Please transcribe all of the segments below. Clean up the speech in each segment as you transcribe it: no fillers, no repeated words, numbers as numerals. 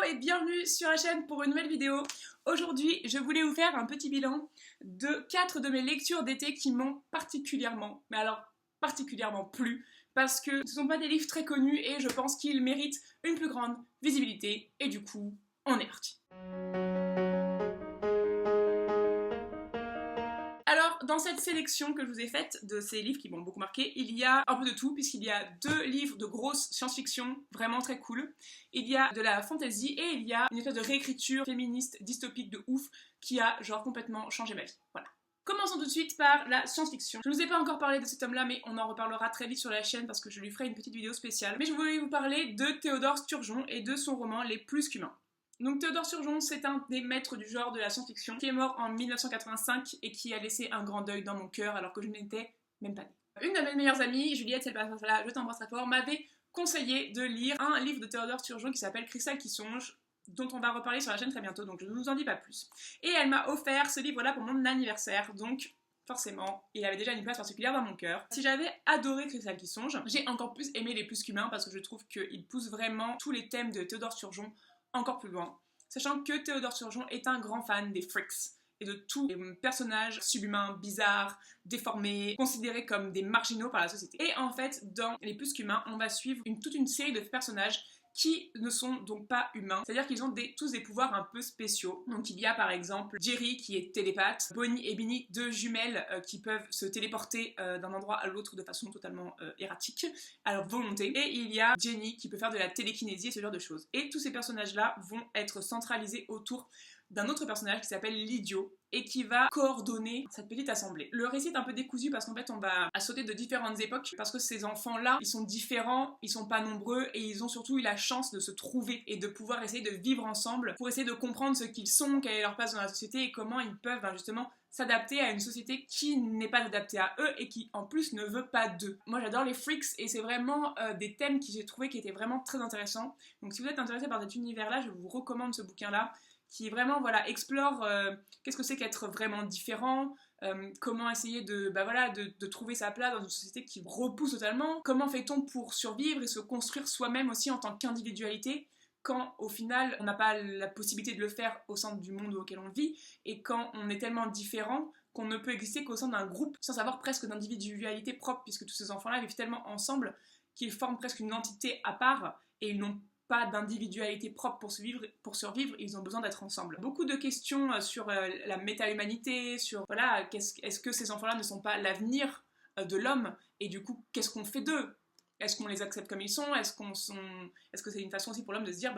et bienvenue sur la chaîne pour une nouvelle vidéo. Aujourd'hui, je voulais vous faire un petit bilan de 4 de mes lectures d'été qui m'ont particulièrement, mais alors particulièrement plu, parce que ce ne sont pas des livres très connus et je pense qu'ils méritent une plus grande visibilité. Et du coup, on est parti. Alors, dans cette sélection que je vous ai faite de ces livres qui m'ont beaucoup marqué, il y a un peu de tout, puisqu'il y a 2 livres de grosse science-fiction vraiment très cool. Il y a de la fantasy et il y a une espèce de réécriture féministe dystopique de ouf qui a genre complètement changé ma vie. Voilà. Commençons tout de suite par la science-fiction. Je ne vous ai pas encore parlé de cet homme-là, mais on en reparlera très vite sur la chaîne parce que je lui ferai une petite vidéo spéciale. Mais je voulais vous parler de Théodore Sturgeon et de son roman Les Plus qu'humains. Donc Théodore Sturgeon, c'est un des maîtres du genre de la science-fiction qui est mort en 1985 et qui a laissé un grand deuil dans mon cœur alors que je n'étais même pas née. Une de mes meilleures amies, Juliette, c'est le là, je t'embrasse très fort, m'avait conseillé de lire un livre de Théodore Sturgeon qui s'appelle Cristal qui songe, dont on va reparler sur la chaîne très bientôt, donc je ne vous en dis pas plus. Et elle m'a offert ce livre-là pour mon anniversaire, donc forcément, il avait déjà une place particulière dans mon cœur. Si j'avais adoré Cristal qui songe, j'ai encore plus aimé Les Plus qu'humains parce que je trouve qu'il pousse vraiment tous les thèmes de Théodore Sturgeon encore plus loin, sachant que Théodore Sturgeon est un grand fan des freaks et de tous les personnages subhumains, bizarres, déformés, considérés comme des marginaux par la société. Et en fait, dans Les Plus qu'humains, on va suivre toute une série de personnages qui ne sont donc pas humains, c'est-à-dire qu'ils ont tous des pouvoirs un peu spéciaux. Donc il y a par exemple Jerry qui est télépathe, Bonnie et Binny, 2 jumelles qui peuvent se téléporter d'un endroit à l'autre de façon totalement erratique, à leur volonté. Et il y a Jenny qui peut faire de la télékinésie et ce genre de choses. Et tous ces personnages-là vont être centralisés autour d'un autre personnage qui s'appelle Lydio et qui va coordonner cette petite assemblée. Le récit est un peu décousu parce qu'en fait on va sauter de différentes époques parce que ces enfants-là, ils sont différents, ils sont pas nombreux et ils ont surtout eu la chance de se trouver et de pouvoir essayer de vivre ensemble pour essayer de comprendre ce qu'ils sont, quelle est leur place dans la société et comment ils peuvent justement s'adapter à une société qui n'est pas adaptée à eux et qui en plus ne veut pas d'eux. Moi j'adore les freaks et c'est vraiment des thèmes que j'ai trouvé qui étaient vraiment très intéressants. Donc si vous êtes intéressé par cet univers-là, je vous recommande ce bouquin-là qui vraiment explore qu'est-ce que c'est qu'être vraiment différent, comment essayer de trouver sa place dans une société qui repousse totalement, comment fait-on pour survivre et se construire soi-même aussi en tant qu'individualité quand au final on n'a pas la possibilité de le faire au sein du monde auquel on vit et quand on est tellement différent qu'on ne peut exister qu'au sein d'un groupe sans avoir presque d'individualité propre puisque tous ces enfants-là vivent tellement ensemble qu'ils forment presque une entité à part et ils n'ont pas d'individualité propre pour survivre, ils ont besoin d'être ensemble. Beaucoup de questions sur la méta-humanité, sur est-ce que ces enfants-là ne sont pas l'avenir de l'homme et du coup qu'est-ce qu'on fait d'eux? Est-ce qu'on les accepte comme ils sont? Est-ce que c'est une façon aussi pour l'homme de se dire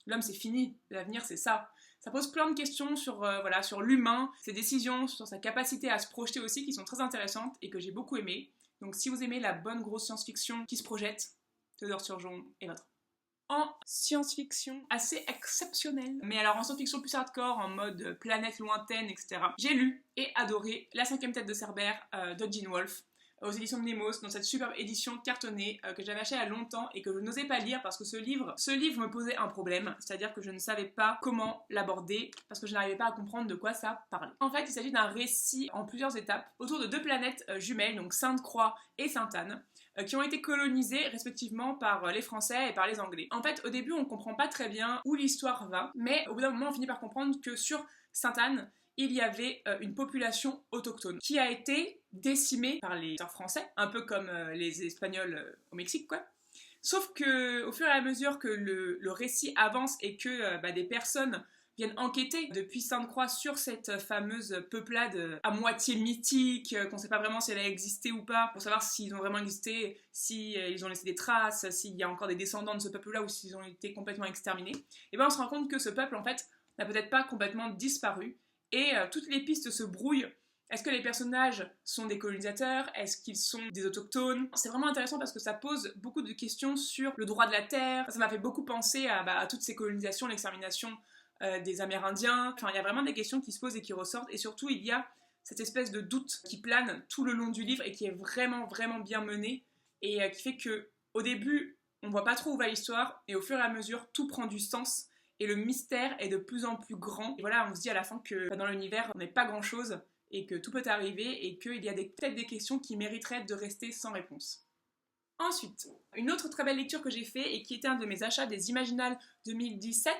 l'homme c'est fini, l'avenir c'est ça. Ça pose plein de questions sur l'humain, ses décisions, sur sa capacité à se projeter aussi qui sont très intéressantes et que j'ai beaucoup aimé. Donc si vous aimez la bonne grosse science-fiction qui se projette, Théodore Sturgeon est votre. En science-fiction assez exceptionnelle, mais alors en science-fiction plus hardcore, en mode planète lointaine, etc. J'ai lu et adoré La 5e tête de Cerbère de Gene Wolfe aux éditions de Nemos, dans cette superbe édition cartonnée que j'avais achetée il y a longtemps et que je n'osais pas lire parce que ce livre me posait un problème, c'est-à-dire que je ne savais pas comment l'aborder parce que je n'arrivais pas à comprendre de quoi ça parlait. En fait, il s'agit d'un récit en plusieurs étapes autour de 2 planètes jumelles, donc Sainte-Croix et Sainte-Anne, qui ont été colonisées respectivement par les Français et par les Anglais. En fait, au début, on comprend pas très bien où l'histoire va, mais au bout d'un moment, on finit par comprendre que sur Sainte-Anne, il y avait une population autochtone qui a été décimée par les Français, un peu comme les Espagnols au Mexique, quoi. Sauf que, au fur et à mesure que le récit avance et que des personnes viennent enquêter depuis Sainte-Croix sur cette fameuse peuplade à moitié mythique, qu'on ne sait pas vraiment si elle a existé ou pas, pour savoir s'ils ont vraiment existé, s'ils ont laissé des traces, s'il y a encore des descendants de ce peuple-là ou s'ils ont été complètement exterminés, et bien on se rend compte que ce peuple, en fait, n'a peut-être pas complètement disparu, et toutes les pistes se brouillent. Est-ce que les personnages sont des colonisateurs? Est-ce qu'ils sont des autochtones? C'est vraiment intéressant parce que ça pose beaucoup de questions sur le droit de la terre. Ça m'a fait beaucoup penser à toutes ces colonisations, l'extermination des Amérindiens. Enfin, il y a vraiment des questions qui se posent et qui ressortent. Et surtout, il y a cette espèce de doute qui plane tout le long du livre et qui est vraiment, vraiment bien mené. Et qui fait qu'au début, on voit pas trop où va l'histoire. Et au fur et à mesure, tout prend du sens. Et le mystère est de plus en plus grand. Et voilà, on se dit à la fin que dans l'univers, on n'est pas grand-chose. Et que tout peut arriver. Et qu'il y a peut-être des questions qui mériteraient de rester sans réponse. Ensuite, une autre très belle lecture que j'ai fait et qui était un de mes achats des Imaginales 2017,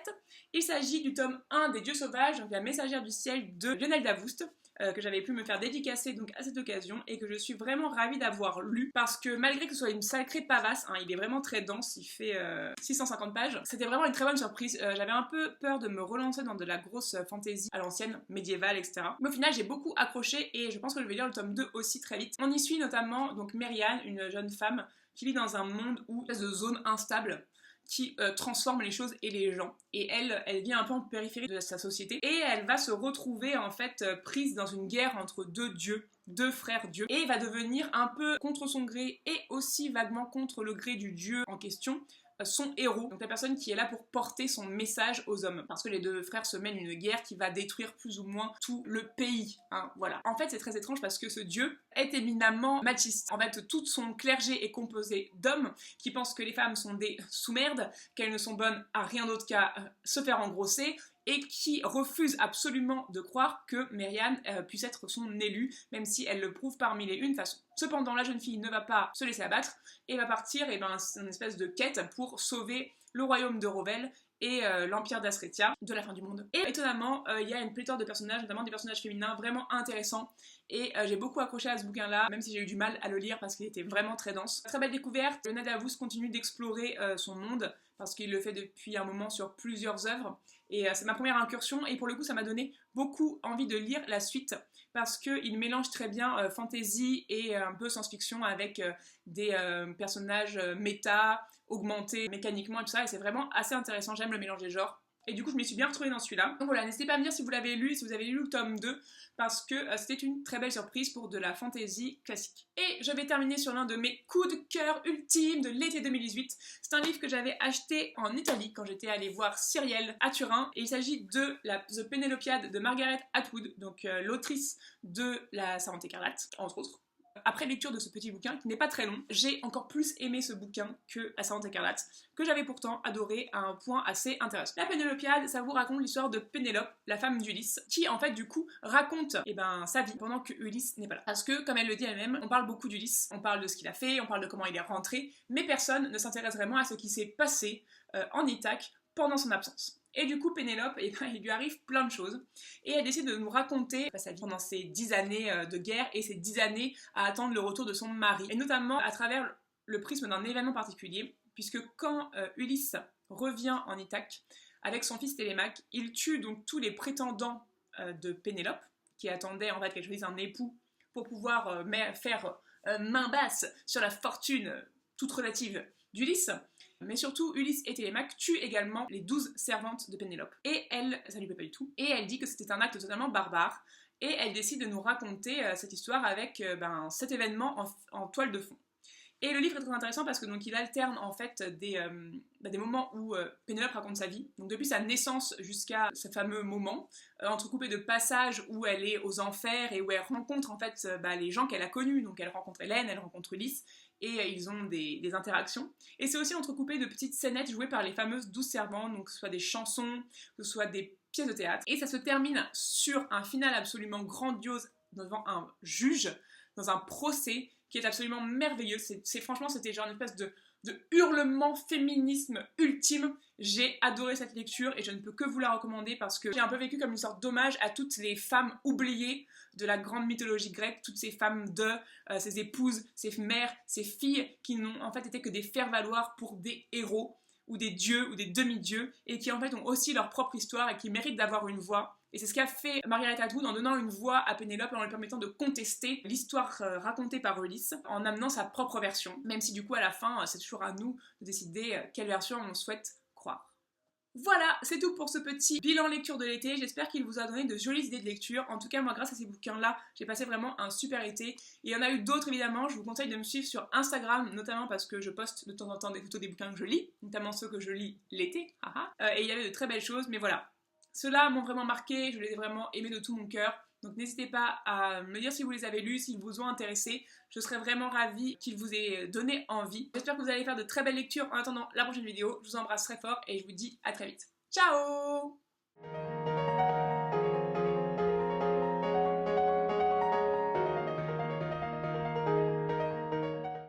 il s'agit du tome 1 des Dieux Sauvages, donc la Messagère du Ciel de Lionel Davoust, que j'avais pu me faire dédicacer donc à cette occasion et que je suis vraiment ravie d'avoir lu parce que malgré que ce soit une sacrée pavasse, hein, il est vraiment très dense, il fait 650 pages, c'était vraiment une très bonne surprise. J'avais un peu peur de me relancer dans de la grosse fantasy à l'ancienne, médiévale, etc. Mais au final j'ai beaucoup accroché et je pense que je vais lire le tome 2 aussi très vite. On y suit notamment donc Merian, une jeune femme qui vit dans un monde où une espèce de zone instable qui transforme les choses et les gens. Et elle vit un peu en périphérie de sa société. Et elle va se retrouver en fait prise dans une guerre entre deux dieux, deux frères dieux. Et va devenir un peu contre son gré et aussi vaguement contre le gré du dieu en question, son héros, donc la personne qui est là pour porter son message aux hommes, parce que les deux frères se mènent une guerre qui va détruire plus ou moins tout le pays, hein, voilà. En fait, c'est très étrange parce que ce dieu est éminemment machiste. En fait, tout son clergé est composé d'hommes qui pensent que les femmes sont des sous-merdes, qu'elles ne sont bonnes à rien d'autre qu'à se faire engrosser, et qui refuse absolument de croire que Merian puisse être son élue, même si elle le prouve par mille et une façons. Cependant, la jeune fille ne va pas se laisser abattre et va partir c'est une espèce de quête pour sauver le royaume de Rovel et l'empire d'Asretia de la fin du monde. Et étonnamment, il y a une pléthore de personnages, notamment des personnages féminins vraiment intéressants, et j'ai beaucoup accroché à ce bouquin-là, même si j'ai eu du mal à le lire parce qu'il était vraiment très dense. Très belle découverte, Lionel Davoust continue d'explorer son monde, parce qu'il le fait depuis un moment sur plusieurs œuvres, et c'est ma première incursion, et pour le coup ça m'a donné beaucoup envie de lire la suite, parce qu'il mélange très bien fantasy et un peu science-fiction avec des personnages méta, augmentés mécaniquement et tout ça, et c'est vraiment assez intéressant, j'aime le mélange des genres. Et du coup, je m'y suis bien retrouvée dans celui-là. Donc voilà, n'hésitez pas à me dire si vous l'avez lu, si vous avez lu le tome 2, parce que c'était une très belle surprise pour de la fantasy classique. Et je vais terminer sur l'un de mes coups de cœur ultimes de l'été 2018. C'est un livre que j'avais acheté en Italie quand j'étais allée voir Cyrielle à Turin. Et il s'agit de The Pénélopiade de Margaret Atwood, donc l'autrice de La Servante écarlate, entre autres. Après lecture de ce petit bouquin, qui n'est pas très long, j'ai encore plus aimé ce bouquin que La Servante écarlate, que j'avais pourtant adoré à un point assez intéressant. La Pénélopiade, ça vous raconte l'histoire de Pénélope, la femme d'Ulysse, qui en fait du coup raconte sa vie pendant que Ulysse n'est pas là. Parce que, comme elle le dit elle-même, on parle beaucoup d'Ulysse, on parle de ce qu'il a fait, on parle de comment il est rentré, mais personne ne s'intéresse vraiment à ce qui s'est passé en Ithaque pendant son absence. Et du coup, Pénélope, il lui arrive plein de choses. Et elle décide de nous raconter sa vie pendant ces 10 années de guerre et ces 10 années à attendre le retour de son mari. Et notamment à travers le prisme d'un événement particulier, puisque quand Ulysse revient en Ithaque avec son fils Télémaque, il tue donc tous les prétendants de Pénélope, qui attendaient en fait qu'elle choisisse un époux pour pouvoir faire main basse sur la fortune toute relative d'Ulysse. Mais surtout, Ulysse et Télémaque tuent également les 12 servantes de Pénélope. Et elle, ça lui plaît pas du tout, et elle dit que c'était un acte totalement barbare, et elle décide de nous raconter cette histoire avec cet événement en toile de fond. Et le livre est très intéressant parce que donc il alterne en fait des moments où Pénélope raconte sa vie, donc depuis sa naissance jusqu'à ce fameux moment, entrecoupé de passages où elle est aux enfers et où elle rencontre en fait les gens qu'elle a connus, donc elle rencontre Hélène, elle rencontre Ulysse, et ils ont des interactions. Et c'est aussi entrecoupé de petites scénettes jouées par les fameuses 12 servantes, donc que ce soit des chansons, que ce soit des pièces de théâtre. Et ça se termine sur un final absolument grandiose devant un juge, dans un procès qui est absolument merveilleux. Franchement, c'était genre une espèce de hurlement féminisme ultime. J'ai adoré cette lecture et je ne peux que vous la recommander parce que j'ai un peu vécu comme une sorte d'hommage à toutes les femmes oubliées de la grande mythologie grecque, toutes ces femmes ces épouses, ces mères, ces filles qui n'ont en fait été que des faire-valoir pour des héros ou des dieux ou des demi-dieux et qui en fait ont aussi leur propre histoire et qui méritent d'avoir une voix. Et c'est ce qu'a fait Margaret Atwood en donnant une voix à Pénélope et en lui permettant de contester l'histoire racontée par Ulysse en amenant sa propre version. Même si du coup à la fin c'est toujours à nous de décider quelle version on souhaite croire. Voilà, c'est tout pour ce petit bilan lecture de l'été. J'espère qu'il vous a donné de jolies idées de lecture. En tout cas, moi, grâce à ces bouquins-là, j'ai passé vraiment un super été. Il y en a eu d'autres, évidemment. Je vous conseille de me suivre sur Instagram, notamment parce que je poste de temps en temps des photos des bouquins que je lis, notamment ceux que je lis l'été. Et il y avait de très belles choses, mais voilà. Ceux-là m'ont vraiment marqué, je les ai vraiment aimés de tout mon cœur. Donc n'hésitez pas à me dire si vous les avez lus, s'ils vous ont intéressé. Je serais vraiment ravie qu'ils vous aient donné envie. J'espère que vous allez faire de très belles lectures en attendant la prochaine vidéo. Je vous embrasse très fort et je vous dis à très vite. Ciao!